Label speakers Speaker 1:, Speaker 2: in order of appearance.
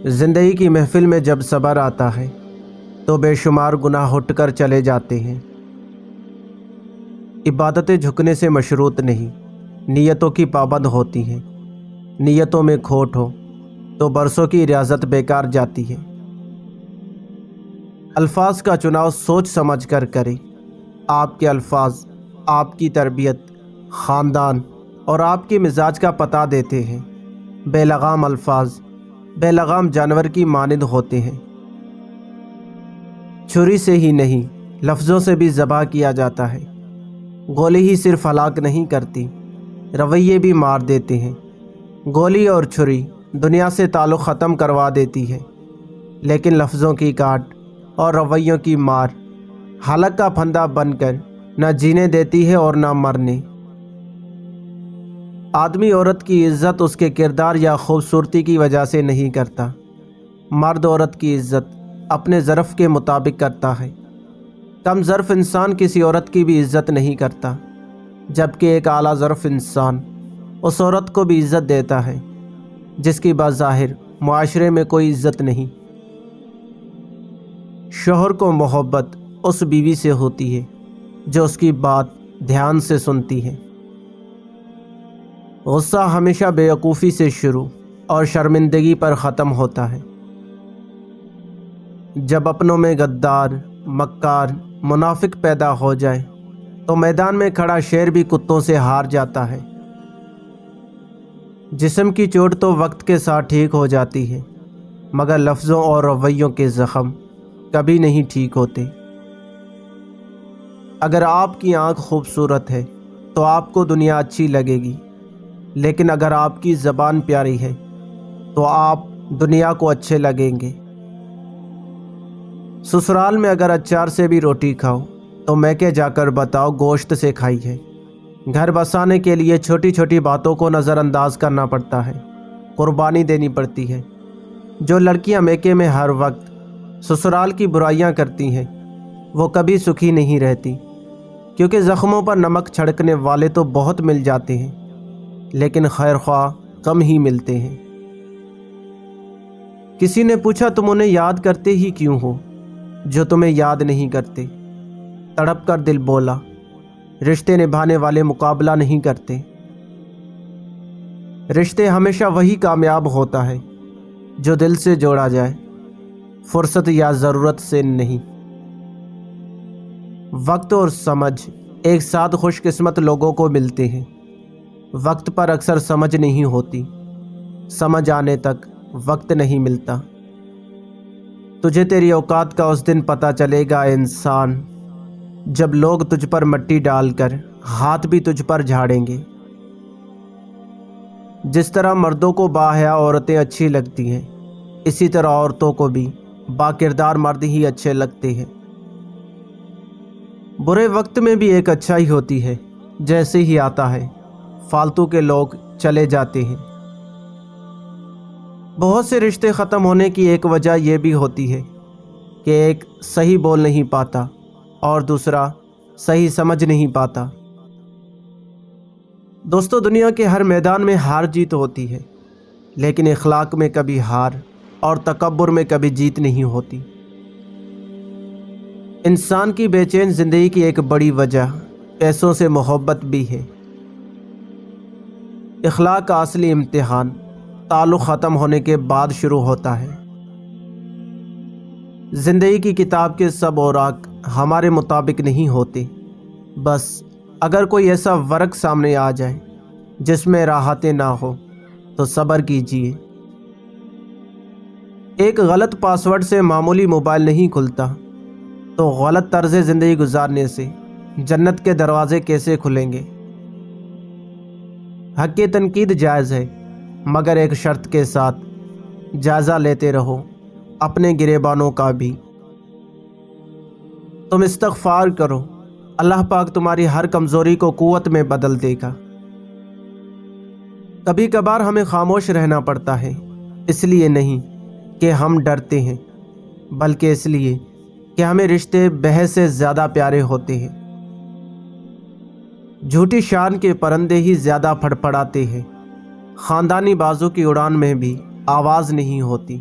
Speaker 1: زندگی کی محفل میں جب صبر آتا ہے تو بے شمار گناہ ہٹ کر چلے جاتے ہیں۔ عبادتیں جھکنے سے مشروط نہیں، نیتوں کی پابند ہوتی ہیں۔ نیتوں میں کھوٹ ہو تو برسوں کی ریاضت بیکار جاتی ہے۔ الفاظ کا چناؤ سوچ سمجھ کر کریں۔ آپ کے الفاظ آپ کی تربیت، خاندان اور آپ کے مزاج کا پتہ دیتے ہیں۔ بے لگام الفاظ بے لگام جانور کی مانند ہوتے ہیں۔ چھری سے ہی نہیں، لفظوں سے بھی ذبح کیا جاتا ہے۔ گولی ہی صرف ہلاک نہیں کرتی، رویے بھی مار دیتے ہیں۔ گولی اور چھری دنیا سے تعلق ختم کروا دیتی ہے، لیکن لفظوں کی کاٹ اور رویوں کی مار حلق کا پھندا بن کر نہ جینے دیتی ہے اور نہ مرنے۔ آدمی عورت کی عزت اس کے کردار یا خوبصورتی کی وجہ سے نہیں کرتا، مرد عورت کی عزت اپنے ظرف کے مطابق کرتا ہے۔ کم ظرف انسان کسی عورت کی بھی عزت نہیں کرتا، جبکہ ایک اعلیٰ ظرف انسان اس عورت کو بھی عزت دیتا ہے جس کی بظاہر معاشرے میں کوئی عزت نہیں۔ شوہر کو محبت اس بیوی سے ہوتی ہے جو اس کی بات دھیان سے سنتی ہے۔ غصہ ہمیشہ بے وقوفی سے شروع اور شرمندگی پر ختم ہوتا ہے۔ جب اپنوں میں غدار، مکار، منافق پیدا ہو جائے تو میدان میں کھڑا شیر بھی کتوں سے ہار جاتا ہے۔ جسم کی چوٹ تو وقت کے ساتھ ٹھیک ہو جاتی ہے، مگر لفظوں اور رویوں کے زخم کبھی نہیں ٹھیک ہوتے۔ اگر آپ کی آنکھ خوبصورت ہے تو آپ کو دنیا اچھی لگے گی، لیکن اگر آپ کی زبان پیاری ہے تو آپ دنیا کو اچھے لگیں گے۔ سسرال میں اگر اچار سے بھی روٹی کھاؤ تو میکے جا کر بتاؤ گوشت سے کھائی ہے۔ گھر بسانے کے لیے چھوٹی چھوٹی باتوں کو نظر انداز کرنا پڑتا ہے، قربانی دینی پڑتی ہے۔ جو لڑکیاں میکے میں ہر وقت سسرال کی برائیاں کرتی ہیں وہ کبھی سکھی نہیں رہتی، کیونکہ زخموں پر نمک چھڑکنے والے تو بہت مل جاتے ہیں، لیکن خیر خواہ کم ہی ملتے ہیں۔ کسی نے پوچھا تم انہیں یاد کرتے ہی کیوں ہو جو تمہیں یاد نہیں کرتے؟ تڑپ کر دل بولا، رشتے نبھانے والے مقابلہ نہیں کرتے۔ رشتے ہمیشہ وہی کامیاب ہوتا ہے جو دل سے جوڑا جائے، فرصت یا ضرورت سے نہیں۔ وقت اور سمجھ ایک ساتھ خوش قسمت لوگوں کو ملتے ہیں۔ وقت پر اکثر سمجھ نہیں ہوتی، سمجھ آنے تک وقت نہیں ملتا۔ تجھے تیری اوقات کا اس دن پتہ چلے گا انسان، جب لوگ تجھ پر مٹی ڈال کر ہاتھ بھی تجھ پر جھاڑیں گے۔ جس طرح مردوں کو باحیا عورتیں اچھی لگتی ہیں، اسی طرح عورتوں کو بھی با کردار مرد ہی اچھے لگتے ہیں۔ برے وقت میں بھی ایک اچھائی ہوتی ہے، جیسے ہی آتا ہے فالتو کے لوگ چلے جاتے ہیں۔ بہت سے رشتے ختم ہونے کی ایک وجہ یہ بھی ہوتی ہے کہ ایک صحیح بول نہیں پاتا اور دوسرا صحیح سمجھ نہیں پاتا۔ دوستو، دنیا کے ہر میدان میں ہار جیت ہوتی ہے، لیکن اخلاق میں کبھی ہار اور تکبر میں کبھی جیت نہیں ہوتی۔ انسان کی بے چین زندگی کی ایک بڑی وجہ پیسوں سے محبت بھی ہے۔ اخلاق کا اصلی امتحان تعلق ختم ہونے کے بعد شروع ہوتا ہے۔ زندگی کی کتاب کے سب اوراق ہمارے مطابق نہیں ہوتے، بس اگر کوئی ایسا ورق سامنے آ جائے جس میں راحتیں نہ ہو تو صبر کیجیے۔ ایک غلط پاسورڈ سے معمولی موبائل نہیں کھلتا، تو غلط طرز زندگی گزارنے سے جنت کے دروازے کیسے کھلیں گے؟ حق تنقید جائز ہے، مگر ایک شرط کے ساتھ، جائزہ لیتے رہو اپنے گریبانوں کا بھی۔ تم استغفار کرو، اللہ پاک تمہاری ہر کمزوری کو قوت میں بدل دے گا۔ کبھی کبھار ہمیں خاموش رہنا پڑتا ہے، اس لیے نہیں کہ ہم ڈرتے ہیں، بلکہ اس لیے کہ ہمیں رشتے بحث سے زیادہ پیارے ہوتے ہیں۔ جھوٹی شان کے پرندے ہی زیادہ پھڑپڑاتے ہیں، خاندانی بازو کی اڑان میں بھی آواز نہیں ہوتی۔